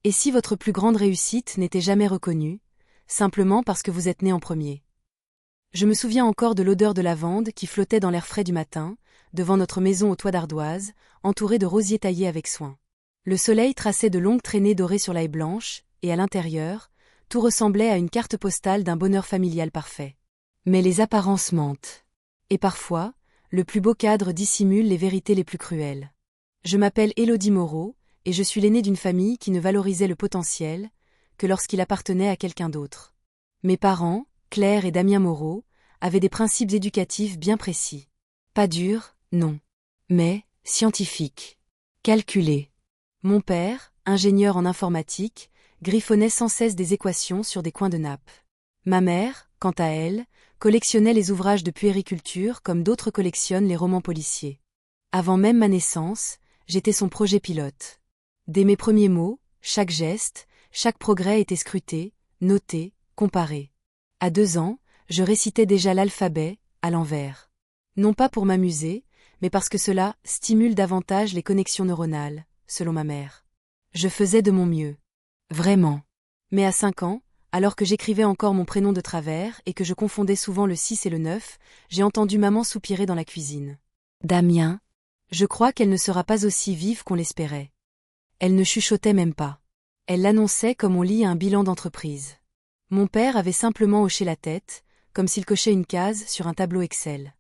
Et si votre plus grande réussite n'était jamais reconnue, simplement parce que vous êtes né en premier? Je me souviens encore de l'odeur de lavande qui flottait dans l'air frais du matin, devant notre maison au toit d'ardoise, entourée de rosiers taillés avec soin. Le soleil traçait de longues traînées dorées sur la haie blanche, et à l'intérieur, tout ressemblait à une carte postale d'un bonheur familial parfait. Mais les apparences mentent. Et parfois, le plus beau cadre dissimule les vérités les plus cruelles. Je m'appelle Élodie Moreau, et je suis l'aînée d'une famille qui ne valorisait le potentiel que lorsqu'il appartenait à quelqu'un d'autre. Mes parents, Claire et Damien Moreau, avaient des principes éducatifs bien précis. Pas durs, non. Mais scientifiques. Calculés. Mon père, ingénieur en informatique, griffonnait sans cesse des équations sur des coins de nappe. Ma mère, quant à elle, collectionnait les ouvrages de puériculture comme d'autres collectionnent les romans policiers. Avant même ma naissance, j'étais son projet pilote. Dès mes premiers mots, chaque geste, chaque progrès était scruté, noté, comparé. À 2 ans, je récitais déjà l'alphabet, à l'envers. Non pas pour m'amuser, mais parce que cela stimule davantage les connexions neuronales, selon ma mère. Je faisais de mon mieux. Vraiment. Mais à 5 ans, alors que j'écrivais encore mon prénom de travers et que je confondais souvent le 6 et le 9, j'ai entendu maman soupirer dans la cuisine. Damien, je crois qu'elle ne sera pas aussi vive qu'on l'espérait. Elle ne chuchotait même pas. Elle l'annonçait comme on lit un bilan d'entreprise. Mon père avait simplement hoché la tête, comme s'il cochait une case sur un tableau Excel.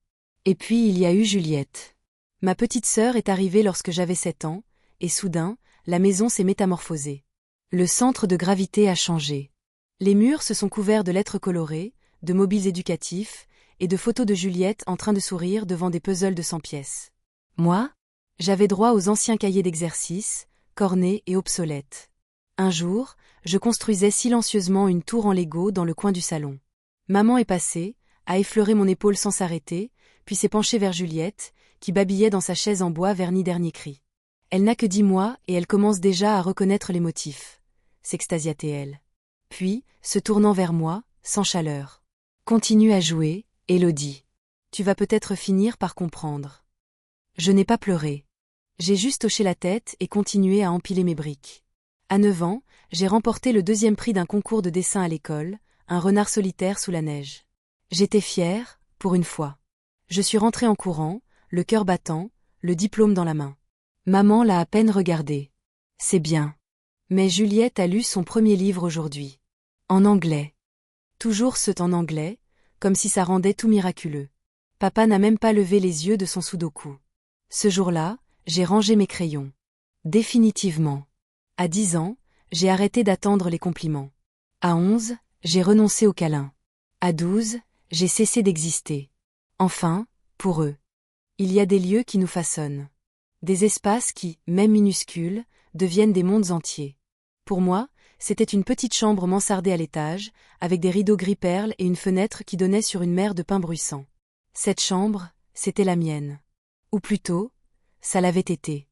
Et puis il y a eu Juliette. Ma petite sœur est arrivée lorsque j'avais 7 ans, et soudain, la maison s'est métamorphosée. Le centre de gravité a changé. Les murs se sont couverts de lettres colorées, de mobiles éducatifs, et de photos de Juliette en train de sourire devant des puzzles de 100 pièces. Moi, j'avais droit aux anciens cahiers d'exercice, cornés et obsolètes. Un jour, je construisais silencieusement une tour en Lego dans le coin du salon. Maman est passée, a effleuré mon épaule sans s'arrêter, puis s'est penchée vers Juliette, qui babillait dans sa chaise en bois verni dernier cri. Elle n'a que 10 mois et elle commence déjà à reconnaître les motifs, s'extasia-t-elle. Puis, se tournant vers moi, sans chaleur. Continue à jouer, Élodie. Tu vas peut-être finir par comprendre. Je n'ai pas pleuré. J'ai juste hoché la tête et continué à empiler mes briques. À 9 ans, j'ai remporté le 2e prix d'un concours de dessin à l'école, un renard solitaire sous la neige. J'étais fière, pour une fois. Je suis rentrée en courant, le cœur battant, le diplôme dans la main. Maman l'a à peine regardé. C'est bien. Mais Juliette a lu son premier livre aujourd'hui. En anglais. Toujours ce en anglais, comme si ça rendait tout miraculeux. Papa n'a même pas levé les yeux de son sudoku. Ce jour-là, j'ai rangé mes crayons. Définitivement. À 10 ans, j'ai arrêté d'attendre les compliments. À 11, j'ai renoncé aux câlins. À 12, j'ai cessé d'exister. Enfin, pour eux. Il y a des lieux qui nous façonnent. Des espaces qui, même minuscules, deviennent des mondes entiers. Pour moi, c'était une petite chambre mansardée à l'étage, avec des rideaux gris perle et une fenêtre qui donnait sur une mer de pin bruissant. Cette chambre, c'était la mienne. Ou plutôt, ça l'avait été.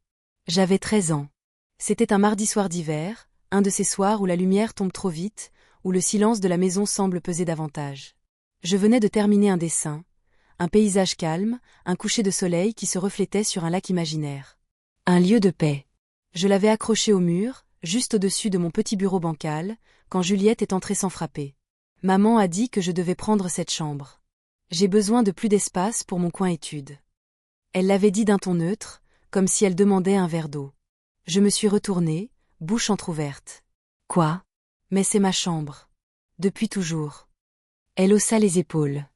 J'avais 13 ans. C'était un mardi soir d'hiver, un de ces soirs où la lumière tombe trop vite, où le silence de la maison semble peser davantage. Je venais de terminer un dessin, un paysage calme, un coucher de soleil qui se reflétait sur un lac imaginaire. Un lieu de paix. Je l'avais accroché au mur, juste au-dessus de mon petit bureau bancal, quand Juliette est entrée sans frapper. Maman a dit que je devais prendre cette chambre. J'ai besoin de plus d'espace pour mon coin études. Elle l'avait dit d'un ton neutre, comme si elle demandait un verre d'eau. Je me suis retournée, bouche entr'ouverte. Quoi? Mais c'est ma chambre. Depuis toujours. Elle haussa les épaules.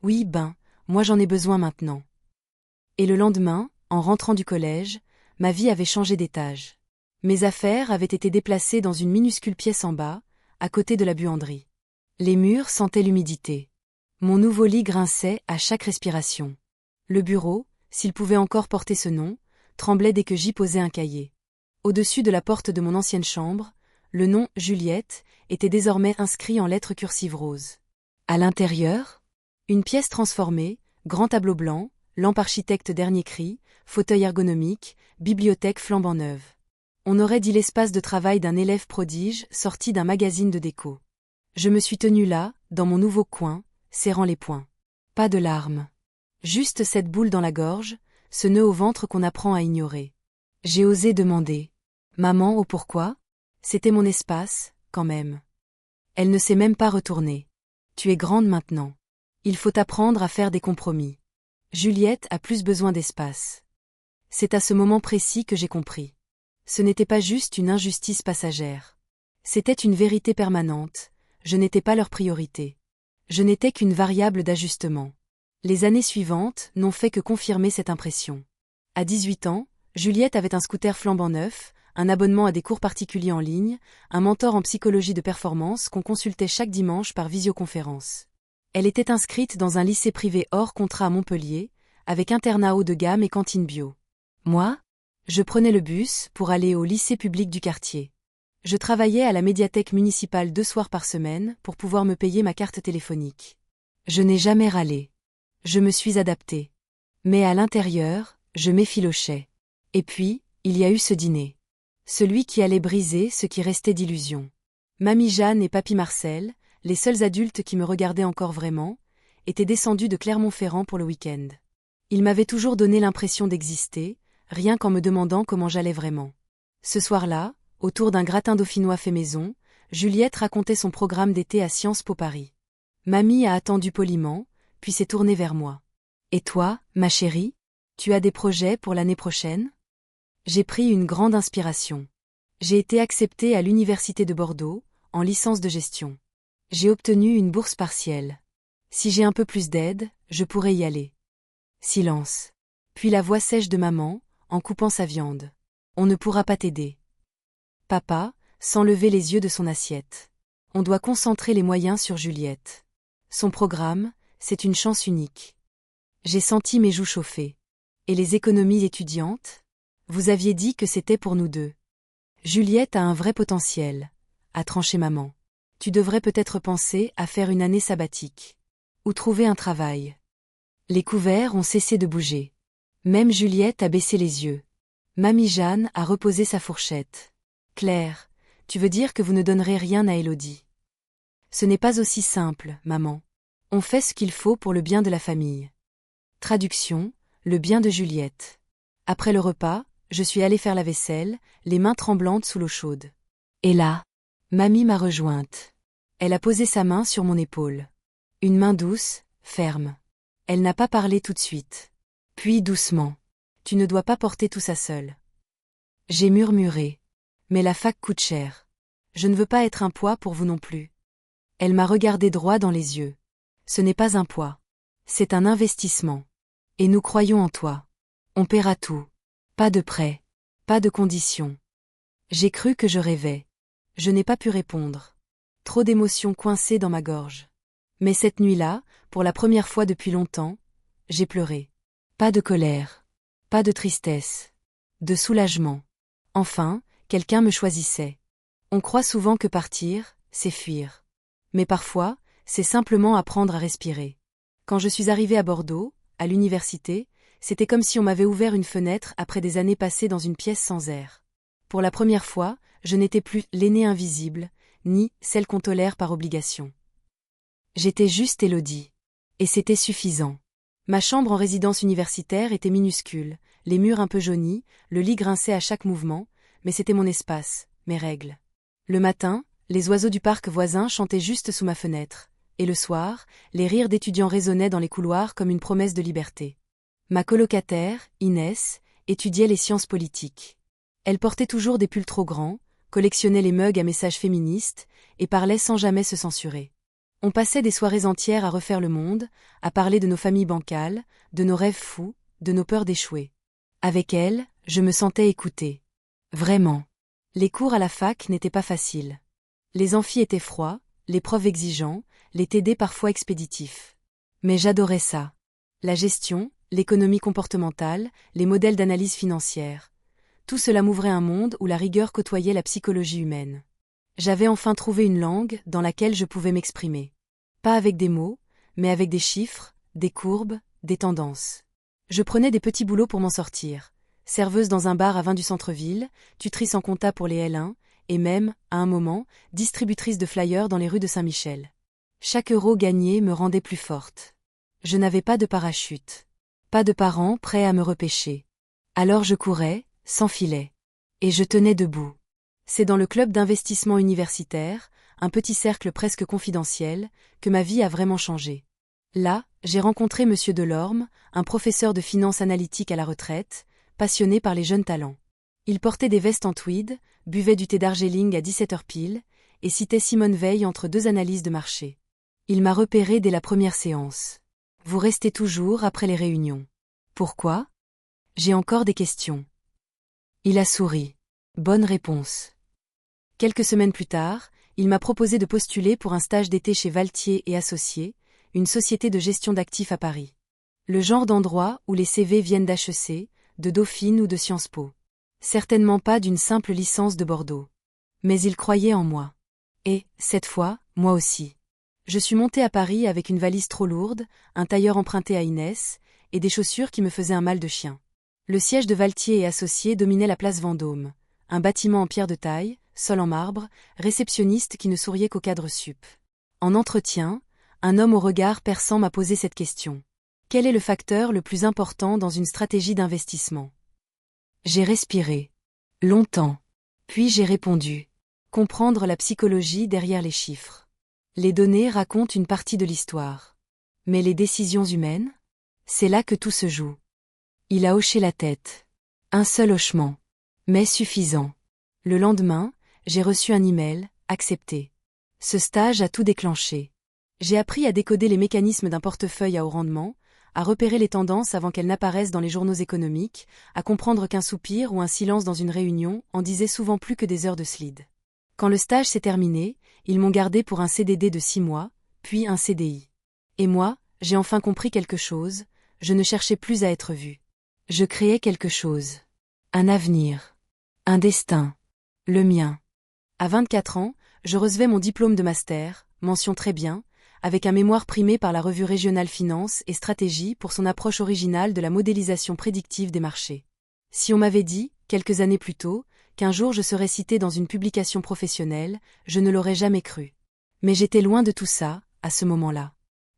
Oui, moi j'en ai besoin maintenant. Et le lendemain, en rentrant du collège, ma vie avait changé d'étage. Mes affaires avaient été déplacées dans une minuscule pièce en bas, à côté de la buanderie. Les murs sentaient l'humidité. Mon nouveau lit grinçait à chaque respiration. Le bureau, s'il pouvait encore porter ce nom, tremblait dès que j'y posais un cahier. Au-dessus de la porte de mon ancienne chambre, le nom Juliette était désormais inscrit en lettres cursives roses. À l'intérieur, une pièce transformée, grand tableau blanc, lampe architecte dernier cri, fauteuil ergonomique, bibliothèque flambant neuve. On aurait dit l'espace de travail d'un élève prodige sorti d'un magazine de déco. Je me suis tenue là, dans mon nouveau coin, serrant les poings. Pas de larmes. Juste cette boule dans la gorge, ce nœud au ventre qu'on apprend à ignorer. J'ai osé demander. Maman, au pourquoi? C'était mon espace, quand même. Elle ne s'est même pas retournée. Tu es grande maintenant. Il faut apprendre à faire des compromis. Juliette a plus besoin d'espace. C'est à ce moment précis que j'ai compris. Ce n'était pas juste une injustice passagère. C'était une vérité permanente, je n'étais pas leur priorité. Je n'étais qu'une variable d'ajustement. Les années suivantes n'ont fait que confirmer cette impression. À 18 ans, Juliette avait un scooter flambant neuf, un abonnement à des cours particuliers en ligne, un mentor en psychologie de performance qu'on consultait chaque dimanche par visioconférence. Elle était inscrite dans un lycée privé hors contrat à Montpellier, avec internat haut de gamme et cantine bio. Moi, je prenais le bus pour aller au lycée public du quartier. Je travaillais à la médiathèque municipale 2 soirs par semaine pour pouvoir me payer ma carte téléphonique. Je n'ai jamais râlé. Je me suis adaptée. Mais à l'intérieur, je m'effilochais. Et puis, il y a eu ce dîner. Celui qui allait briser ce qui restait d'illusion. Mamie Jeanne et Papy Marcel, les seuls adultes qui me regardaient encore vraiment, étaient descendus de Clermont-Ferrand pour le week-end. Ils m'avaient toujours donné l'impression d'exister, rien qu'en me demandant comment j'allais vraiment. Ce soir-là, autour d'un gratin dauphinois fait maison, Juliette racontait son programme d'été à Sciences Po Paris. Mamie a attendu poliment, puis s'est tournée vers moi. « Et toi, ma chérie, tu as des projets pour l'année prochaine ?» J'ai pris une grande inspiration. J'ai été acceptée à l'Université de Bordeaux, en licence de gestion. J'ai obtenu une bourse partielle. Si j'ai un peu plus d'aide, je pourrais y aller. Silence. Puis la voix sèche de maman, en coupant sa viande. On ne pourra pas t'aider. Papa, sans lever les yeux de son assiette. On doit concentrer les moyens sur Juliette. Son programme, c'est une chance unique. J'ai senti mes joues chauffer. Et les économies étudiantes ? Vous aviez dit que c'était pour nous deux. Juliette a un vrai potentiel, a tranché maman. Tu devrais peut-être penser à faire une année sabbatique. Ou trouver un travail. Les couverts ont cessé de bouger. Même Juliette a baissé les yeux. Mamie Jeanne a reposé sa fourchette. Claire, tu veux dire que vous ne donnerez rien à Élodie? Ce n'est pas aussi simple, maman. On fait ce qu'il faut pour le bien de la famille. Traduction, le bien de Juliette. Après le repas, je suis allée faire la vaisselle, les mains tremblantes sous l'eau chaude. Et là, mamie m'a rejointe. Elle a posé sa main sur mon épaule. Une main douce, ferme. Elle n'a pas parlé tout de suite. Puis doucement. Tu ne dois pas porter tout ça seule. J'ai murmuré. Mais la fac coûte cher. Je ne veux pas être un poids pour vous non plus. Elle m'a regardé droit dans les yeux. Ce n'est pas un poids. C'est un investissement. Et nous croyons en toi. On paiera tout. Pas de prêt. Pas de conditions. J'ai cru que je rêvais. Je n'ai pas pu répondre. Trop d'émotions coincées dans ma gorge. Mais cette nuit-là, pour la première fois depuis longtemps, j'ai pleuré. Pas de colère. Pas de tristesse. De soulagement. Enfin, quelqu'un me choisissait. On croit souvent que partir, c'est fuir. Mais parfois, c'est simplement apprendre à respirer. Quand je suis arrivée à Bordeaux, à l'université, c'était comme si on m'avait ouvert une fenêtre après des années passées dans une pièce sans air. Pour la première fois, je n'étais plus l'aînée invisible, ni celle qu'on tolère par obligation. J'étais juste Élodie. Et c'était suffisant. Ma chambre en résidence universitaire était minuscule, les murs un peu jaunis, le lit grinçait à chaque mouvement, mais c'était mon espace, mes règles. Le matin, les oiseaux du parc voisin chantaient juste sous ma fenêtre, et le soir, les rires d'étudiants résonnaient dans les couloirs comme une promesse de liberté. Ma colocataire, Inès, étudiait les sciences politiques. Elle portait toujours des pulls trop grands, collectionnait les mugs à messages féministes, et parlait sans jamais se censurer. On passait des soirées entières à refaire le monde, à parler de nos familles bancales, de nos rêves fous, de nos peurs d'échouer. Avec elle, je me sentais écoutée. Vraiment. Les cours à la fac n'étaient pas faciles. Les amphis étaient froids, les profs exigeants, les TD parfois expéditifs. Mais j'adorais ça. La gestion, l'économie comportementale, les modèles d'analyse financière. Tout cela m'ouvrait un monde où la rigueur côtoyait la psychologie humaine. J'avais enfin trouvé une langue dans laquelle je pouvais m'exprimer. Pas avec des mots, mais avec des chiffres, des courbes, des tendances. Je prenais des petits boulots pour m'en sortir. Serveuse dans un bar à vin du centre-ville, tutrice en compta pour les L1, et même, à un moment, distributrice de flyers dans les rues de Saint-Michel. Chaque euro gagné me rendait plus forte. Je n'avais pas de parachute. Pas de parents prêts à me repêcher. Alors je courais, sans filet. Et je tenais debout. C'est dans le club d'investissement universitaire, un petit cercle presque confidentiel, que ma vie a vraiment changé. Là, j'ai rencontré Monsieur Delorme, un professeur de finance analytique à la retraite, passionné par les jeunes talents. Il portait des vestes en tweed, buvait du thé Darjeeling à 17h pile, et citait Simone Veil entre deux analyses de marché. Il m'a repéré dès la première séance. Vous restez toujours après les réunions. Pourquoi? J'ai encore des questions. Il a souri. Bonne réponse. Quelques semaines plus tard, il m'a proposé de postuler pour un stage d'été chez Valtier et Associés, une société de gestion d'actifs à Paris. Le genre d'endroit où les CV viennent d'HEC, de Dauphine ou de Sciences Po. Certainement pas d'une simple licence de Bordeaux. Mais il croyait en moi. Et, cette fois, moi aussi. Je suis montée à Paris avec une valise trop lourde, un tailleur emprunté à Inès, et des chaussures qui me faisaient un mal de chien. Le siège de Valtier et Associés dominait la place Vendôme, un bâtiment en pierre de taille, sol en marbre, réceptionniste qui ne souriait qu'au cadre sup. En entretien, un homme au regard perçant m'a posé cette question. Quel est le facteur le plus important dans une stratégie d'investissement? J'ai respiré. Longtemps. Puis j'ai répondu. Comprendre la psychologie derrière les chiffres. Les données racontent une partie de l'histoire. Mais les décisions humaines? C'est là que tout se joue. Il a hoché la tête. Un seul hochement. Mais suffisant. Le lendemain, j'ai reçu un email, accepté. Ce stage a tout déclenché. J'ai appris à décoder les mécanismes d'un portefeuille à haut rendement, à repérer les tendances avant qu'elles n'apparaissent dans les journaux économiques, à comprendre qu'un soupir ou un silence dans une réunion en disait souvent plus que des heures de slide. Quand le stage s'est terminé, ils m'ont gardé pour un CDD de 6 mois, puis un CDI. Et moi, j'ai enfin compris quelque chose, je ne cherchais plus à être vue. Je créais quelque chose. Un avenir. Un destin. Le mien. À 24 ans, je recevais mon diplôme de master, mention très bien, avec un mémoire primé par la revue régionale Finance et Stratégie pour son approche originale de la modélisation prédictive des marchés. Si on m'avait dit, quelques années plus tôt, qu'un jour je serais cité dans une publication professionnelle, je ne l'aurais jamais cru. Mais j'étais loin de tout ça, à ce moment-là.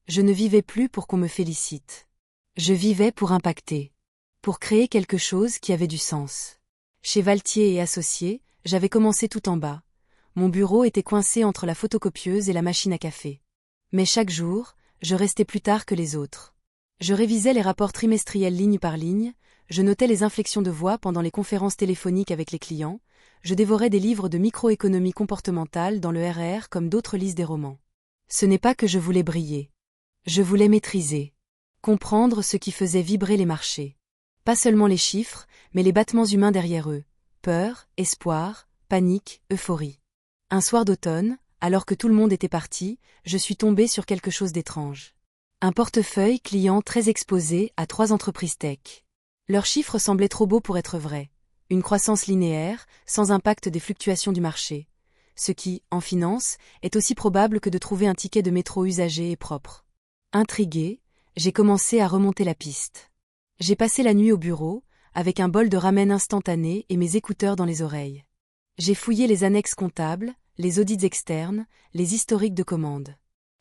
Je ne vivais plus pour qu'on me félicite. Je vivais pour impacter. Pour créer quelque chose qui avait du sens. Chez Valtier et Associés, j'avais commencé tout en bas. Mon bureau était coincé entre la photocopieuse et la machine à café. Mais chaque jour, je restais plus tard que les autres. Je révisais les rapports trimestriels ligne par ligne, je notais les inflexions de voix pendant les conférences téléphoniques avec les clients, je dévorais des livres de microéconomie comportementale dans le RR comme d'autres lisent des romans. Ce n'est pas que je voulais briller. Je voulais maîtriser. Comprendre ce qui faisait vibrer les marchés. Pas seulement les chiffres, mais les battements humains derrière eux. Peur, espoir, panique, euphorie. Un soir d'automne, alors que tout le monde était parti, je suis tombée sur quelque chose d'étrange. Un portefeuille client très exposé à 3 entreprises tech. Leurs chiffres semblaient trop beaux pour être vrais. Une croissance linéaire, sans impact des fluctuations du marché. Ce qui, en finance, est aussi probable que de trouver un ticket de métro usagé et propre. Intriguée, j'ai commencé à remonter la piste. J'ai passé la nuit au bureau, avec un bol de ramen instantané et mes écouteurs dans les oreilles. J'ai fouillé les annexes comptables, les audits externes, les historiques de commandes.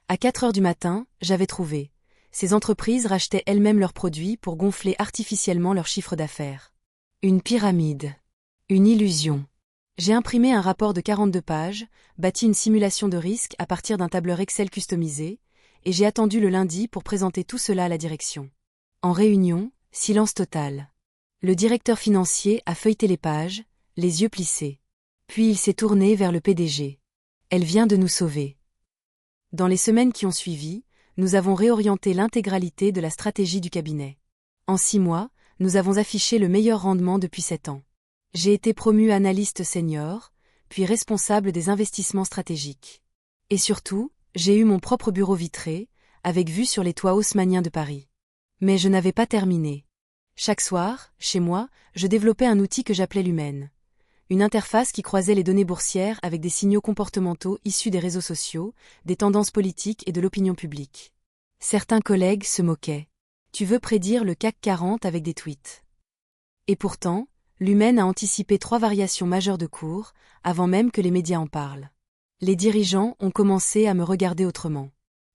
À 4 heures du matin, j'avais trouvé. Ces entreprises rachetaient elles-mêmes leurs produits pour gonfler artificiellement leur chiffre d'affaires. Une pyramide. Une illusion. J'ai imprimé un rapport de 42 pages, bâti une simulation de risque à partir d'un tableur Excel customisé, et j'ai attendu le lundi pour présenter tout cela à la direction. En réunion, silence total. Le directeur financier a feuilleté les pages, les yeux plissés. Puis il s'est tourné vers le PDG. Elle vient de nous sauver. Dans les semaines qui ont suivi, nous avons réorienté l'intégralité de la stratégie du cabinet. En 6 mois, nous avons affiché le meilleur rendement depuis 7 ans. J'ai été promu analyste senior, puis responsable des investissements stratégiques. Et surtout, j'ai eu mon propre bureau vitré, avec vue sur les toits haussmanniens de Paris. Mais je n'avais pas terminé. Chaque soir, chez moi, je développais un outil que j'appelais l'Humaine. Une interface qui croisait les données boursières avec des signaux comportementaux issus des réseaux sociaux, des tendances politiques et de l'opinion publique. Certains collègues se moquaient. Tu veux prédire le CAC 40 avec des tweets. Et pourtant, l'Humaine a anticipé 3 variations majeures de cours, avant même que les médias en parlent. Les dirigeants ont commencé à me regarder autrement.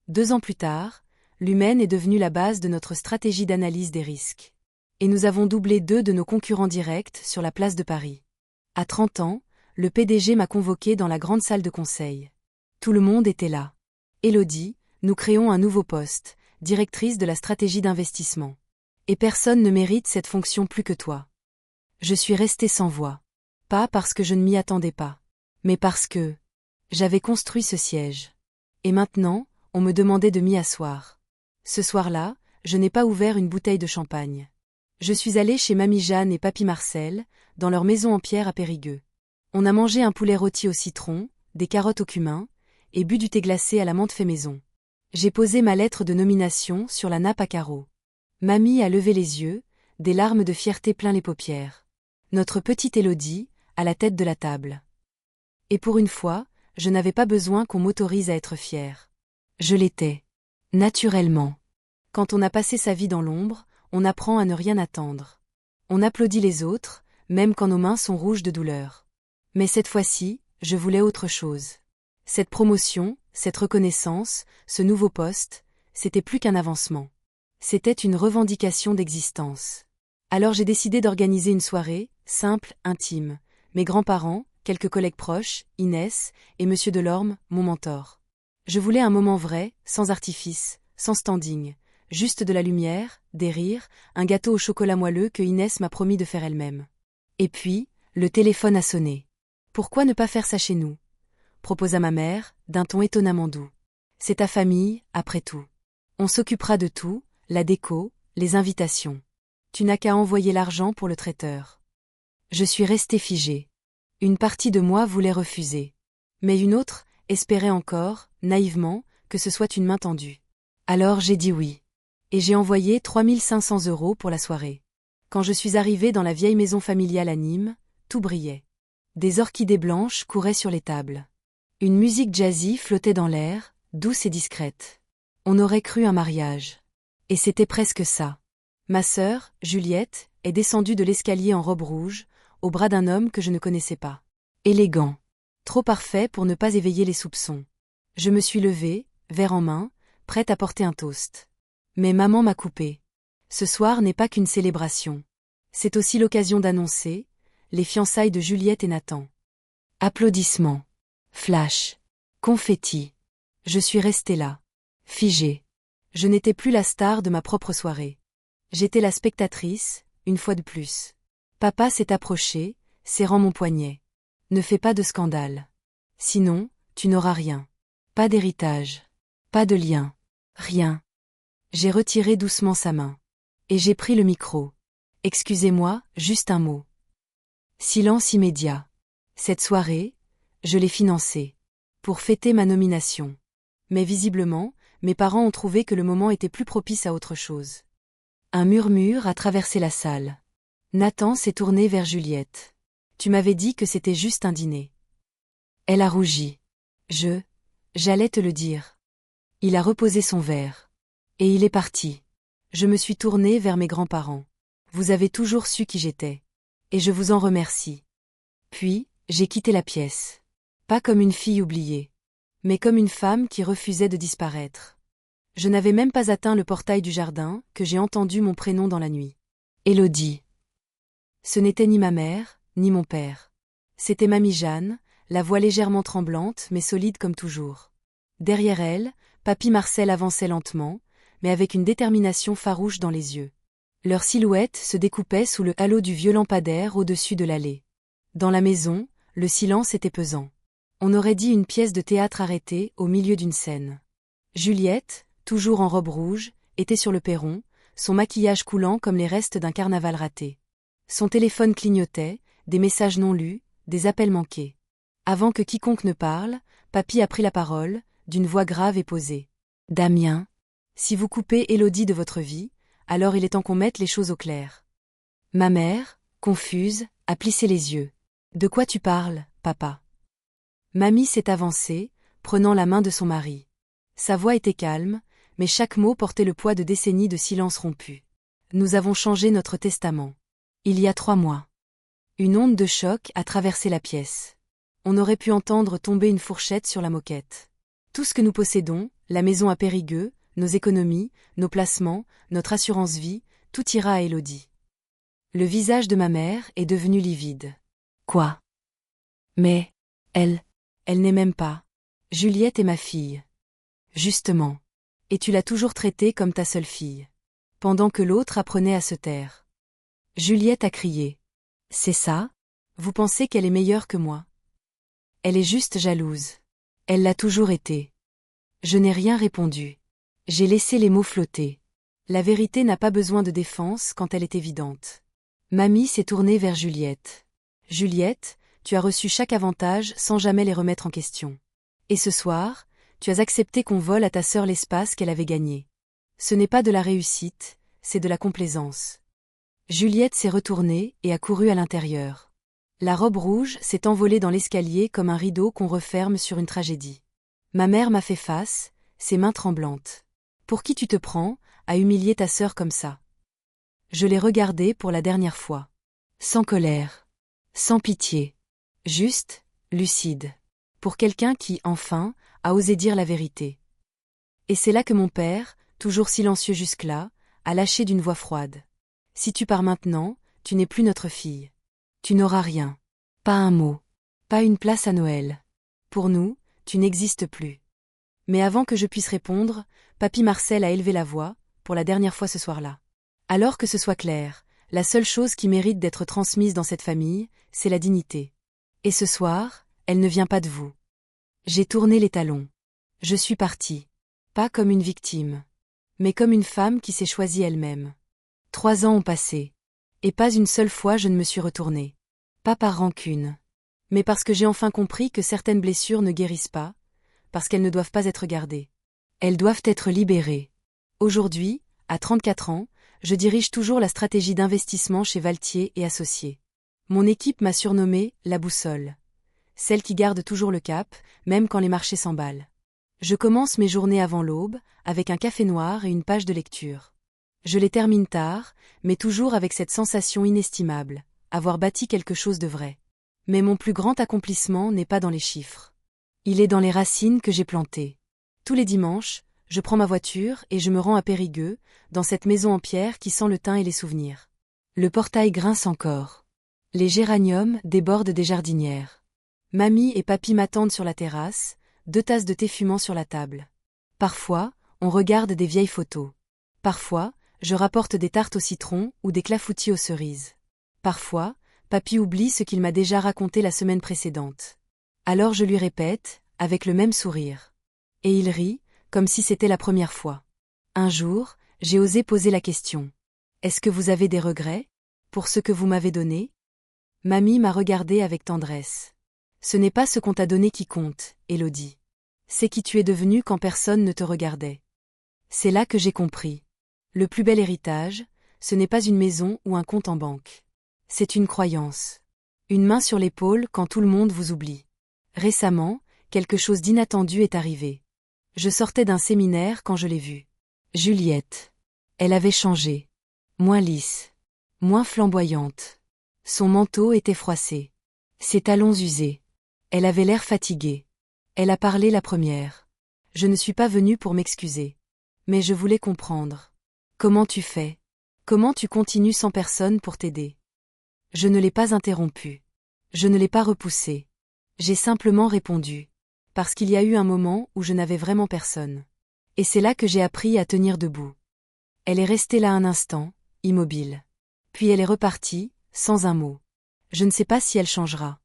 2 ans plus tard, l'Humaine est devenue la base de notre stratégie d'analyse des risques. Et nous avons doublé 2 de nos concurrents directs sur la place de Paris. À 30 ans, le PDG m'a convoqué dans la grande salle de conseil. Tout le monde était là. Élodie, nous créons un nouveau poste, directrice de la stratégie d'investissement. Et personne ne mérite cette fonction plus que toi. Je suis restée sans voix. Pas parce que je ne m'y attendais pas, mais parce que j'avais construit ce siège. Et maintenant, on me demandait de m'y asseoir. Ce soir-là, je n'ai pas ouvert une bouteille de champagne. Je suis allée chez Mamie Jeanne et Papy Marcel, dans leur maison en pierre à Périgueux. On a mangé un poulet rôti au citron, des carottes au cumin, et bu du thé glacé à la menthe fait maison. J'ai posé ma lettre de nomination sur la nappe à carreaux. Mamie a levé les yeux, des larmes de fierté plein les paupières. Notre petite Élodie, à la tête de la table. Et pour une fois, je n'avais pas besoin qu'on m'autorise à être fière. Je l'étais. Naturellement. Quand on a passé sa vie dans l'ombre, on apprend à ne rien attendre. On applaudit les autres, même quand nos mains sont rouges de douleur. Mais cette fois-ci, je voulais autre chose. Cette promotion, cette reconnaissance, ce nouveau poste, c'était plus qu'un avancement. C'était une revendication d'existence. Alors j'ai décidé d'organiser une soirée, simple, intime. Mes grands-parents, quelques collègues proches, Inès, et Monsieur Delorme, mon mentor. Je voulais un moment vrai, sans artifice, sans standing, juste de la lumière, des rires, un gâteau au chocolat moelleux que Inès m'a promis de faire elle-même. Et puis, le téléphone a sonné. Pourquoi ne pas faire ça chez nous ? Proposa ma mère, d'un ton étonnamment doux. C'est ta famille, après tout. On s'occupera de tout, la déco, les invitations. Tu n'as qu'à envoyer l'argent pour le traiteur. Je suis restée figée. Une partie de moi voulait refuser. Mais une autre espérait encore, naïvement, que ce soit une main tendue. Alors j'ai dit oui. Et j'ai envoyé 3500 € pour la soirée. Quand je suis arrivée dans la vieille maison familiale à Nîmes, tout brillait. Des orchidées blanches couraient sur les tables. Une musique jazzy flottait dans l'air, douce et discrète. On aurait cru un mariage. Et c'était presque ça. Ma sœur, Juliette, est descendue de l'escalier en robe rouge, au bras d'un homme que je ne connaissais pas. Élégant. Trop parfait pour ne pas éveiller les soupçons. Je me suis levée, verre en main, prête à porter un toast. Mais maman m'a coupé. Ce soir n'est pas qu'une célébration. C'est aussi l'occasion d'annoncer les fiançailles de Juliette et Nathan. Applaudissements. Flash. Confetti. Je suis restée là. Figée. Je n'étais plus la star de ma propre soirée. J'étais la spectatrice, une fois de plus. Papa s'est approché, serrant mon poignet. Ne fais pas de scandale. Sinon, tu n'auras rien. Pas d'héritage. Pas de lien. Rien. J'ai retiré doucement sa main. Et j'ai pris le micro. Excusez-moi, juste un mot. Silence immédiat. Cette soirée, je l'ai financée. Pour fêter ma nomination. Mais visiblement, mes parents ont trouvé que le moment était plus propice à autre chose. Un murmure a traversé la salle. Nathan s'est tourné vers Juliette. Tu m'avais dit que c'était juste un dîner. Elle a rougi. J'allais te le dire. Il a reposé son verre. Et il est parti. Je me suis tournée vers mes grands-parents. Vous avez toujours su qui j'étais. Et je vous en remercie. Puis, j'ai quitté la pièce. Pas comme une fille oubliée. Mais comme une femme qui refusait de disparaître. Je n'avais même pas atteint le portail du jardin que j'ai entendu mon prénom dans la nuit. Élodie. Ce n'était ni ma mère, ni mon père. C'était Mamie Jeanne, la voix légèrement tremblante mais solide comme toujours. Derrière elle, Papy Marcel avançait lentement, mais avec une détermination farouche dans les yeux. Leur silhouette se découpait sous le halo du vieux lampadaire au-dessus de l'allée. Dans la maison, le silence était pesant. On aurait dit une pièce de théâtre arrêtée au milieu d'une scène. Juliette, toujours en robe rouge, était sur le perron, son maquillage coulant comme les restes d'un carnaval raté. Son téléphone clignotait, des messages non lus, des appels manqués. Avant que quiconque ne parle, Papy a pris la parole, d'une voix grave et posée. « Damien, si vous coupez Élodie de votre vie, alors il est temps qu'on mette les choses au clair. » Ma mère, confuse, a plissé les yeux. « De quoi tu parles, papa ?» Mamie s'est avancée, prenant la main de son mari. Sa voix était calme, mais chaque mot portait le poids de décennies de silence rompu. Nous avons changé notre testament. Il y a 3 mois. Une onde de choc a traversé la pièce. On aurait pu entendre tomber une fourchette sur la moquette. Tout ce que nous possédons, la maison à Périgueux, nos économies, nos placements, notre assurance vie, tout ira à Élodie. Le visage de ma mère est devenu livide. Quoi ? Mais, elle n'est même pas. Juliette est ma fille. Justement. Et tu l'as toujours traitée comme ta seule fille. Pendant que l'autre apprenait à se taire. Juliette a crié. C'est ça? Vous pensez qu'elle est meilleure que moi? Elle est juste jalouse. Elle l'a toujours été. Je n'ai rien répondu. J'ai laissé les mots flotter. La vérité n'a pas besoin de défense quand elle est évidente. Mamie s'est tournée vers Juliette. Juliette, tu as reçu chaque avantage sans jamais les remettre en question. Et ce soir, tu as accepté qu'on vole à ta sœur l'espace qu'elle avait gagné. Ce n'est pas de la réussite, c'est de la complaisance. Juliette s'est retournée et a couru à l'intérieur. La robe rouge s'est envolée dans l'escalier comme un rideau qu'on referme sur une tragédie. Ma mère m'a fait face, ses mains tremblantes. Pour qui tu te prends, à humilier ta sœur comme ça? Je l'ai regardée pour la dernière fois. Sans colère. Sans pitié. Juste, lucide. Pour quelqu'un qui, enfin, a osé dire la vérité. Et c'est là que mon père, toujours silencieux jusque-là, a lâché d'une voix froide. Si tu pars maintenant, tu n'es plus notre fille. Tu n'auras rien. Pas un mot. Pas une place à Noël. Pour nous, tu n'existes plus. Mais avant que je puisse répondre, papy Marcel a élevé la voix, pour la dernière fois ce soir-là. Alors que ce soit clair, la seule chose qui mérite d'être transmise dans cette famille, c'est la dignité. Et ce soir, elle ne vient pas de vous. J'ai tourné les talons. Je suis partie. Pas comme une victime. Mais comme une femme qui s'est choisie elle-même. 3 ans ont passé. Et pas une seule fois je ne me suis retournée. Pas par rancune. Mais parce que j'ai enfin compris que certaines blessures ne guérissent pas, parce qu'elles ne doivent pas être gardées. Elles doivent être libérées. Aujourd'hui, à 34 ans, je dirige toujours la stratégie d'investissement chez Valtier et Associés. Mon équipe m'a surnommée la boussole. Celle qui garde toujours le cap, même quand les marchés s'emballent. Je commence mes journées avant l'aube, avec un café noir et une page de lecture. Je les termine tard, mais toujours avec cette sensation inestimable, avoir bâti quelque chose de vrai. Mais mon plus grand accomplissement n'est pas dans les chiffres. Il est dans les racines que j'ai plantées. Tous les dimanches, je prends ma voiture et je me rends à Périgueux, dans cette maison en pierre qui sent le thym et les souvenirs. Le portail grince encore. Les géraniums débordent des jardinières. Mamie et papy m'attendent sur la terrasse, 2 tasses de thé fumant sur la table. Parfois, on regarde des vieilles photos. Parfois, je rapporte des tartes au citron ou des clafoutis aux cerises. Parfois, papy oublie ce qu'il m'a déjà raconté la semaine précédente. Alors je lui répète, avec le même sourire. Et il rit, comme si c'était la première fois. Un jour, j'ai osé poser la question. Est-ce que vous avez des regrets? Pour ce que vous m'avez donné? Mamie m'a regardée avec tendresse. Ce n'est pas ce qu'on t'a donné qui compte, Élodie. C'est qui tu es devenue quand personne ne te regardait. C'est là que j'ai compris. Le plus bel héritage, ce n'est pas une maison ou un compte en banque. C'est une croyance. Une main sur l'épaule quand tout le monde vous oublie. Récemment, quelque chose d'inattendu est arrivé. Je sortais d'un séminaire quand je l'ai vue. Juliette. Elle avait changé. Moins lisse. Moins flamboyante. Son manteau était froissé. Ses talons usés. Elle avait l'air fatiguée. Elle a parlé la première. Je ne suis pas venue pour m'excuser. Mais je voulais comprendre. Comment tu fais? Comment tu continues sans personne pour t'aider? Je ne l'ai pas interrompue. Je ne l'ai pas repoussée. J'ai simplement répondu. Parce qu'il y a eu un moment où je n'avais vraiment personne. Et c'est là que j'ai appris à tenir debout. Elle est restée là un instant, immobile. Puis elle est repartie, sans un mot. Je ne sais pas si elle changera.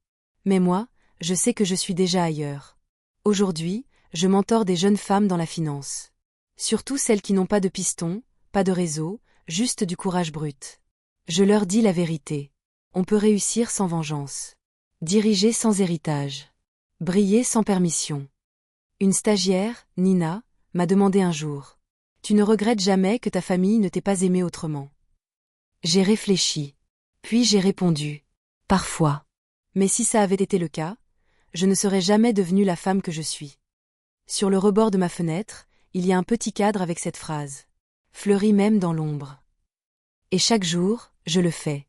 Mais moi, je sais que je suis déjà ailleurs. Aujourd'hui, je mentor des jeunes femmes dans la finance. Surtout celles qui n'ont pas de piston, pas de réseau, juste du courage brut. Je leur dis la vérité. On peut réussir sans vengeance. Diriger sans héritage. Briller sans permission. Une stagiaire, Nina, m'a demandé un jour. Tu ne regrettes jamais que ta famille ne t'ait pas aimé autrement? J'ai réfléchi. Puis j'ai répondu. Parfois. Mais si ça avait été le cas, je ne serais jamais devenue la femme que je suis. Sur le rebord de ma fenêtre, il y a un petit cadre avec cette phrase. Fleurie même dans l'ombre. Et chaque jour, je le fais.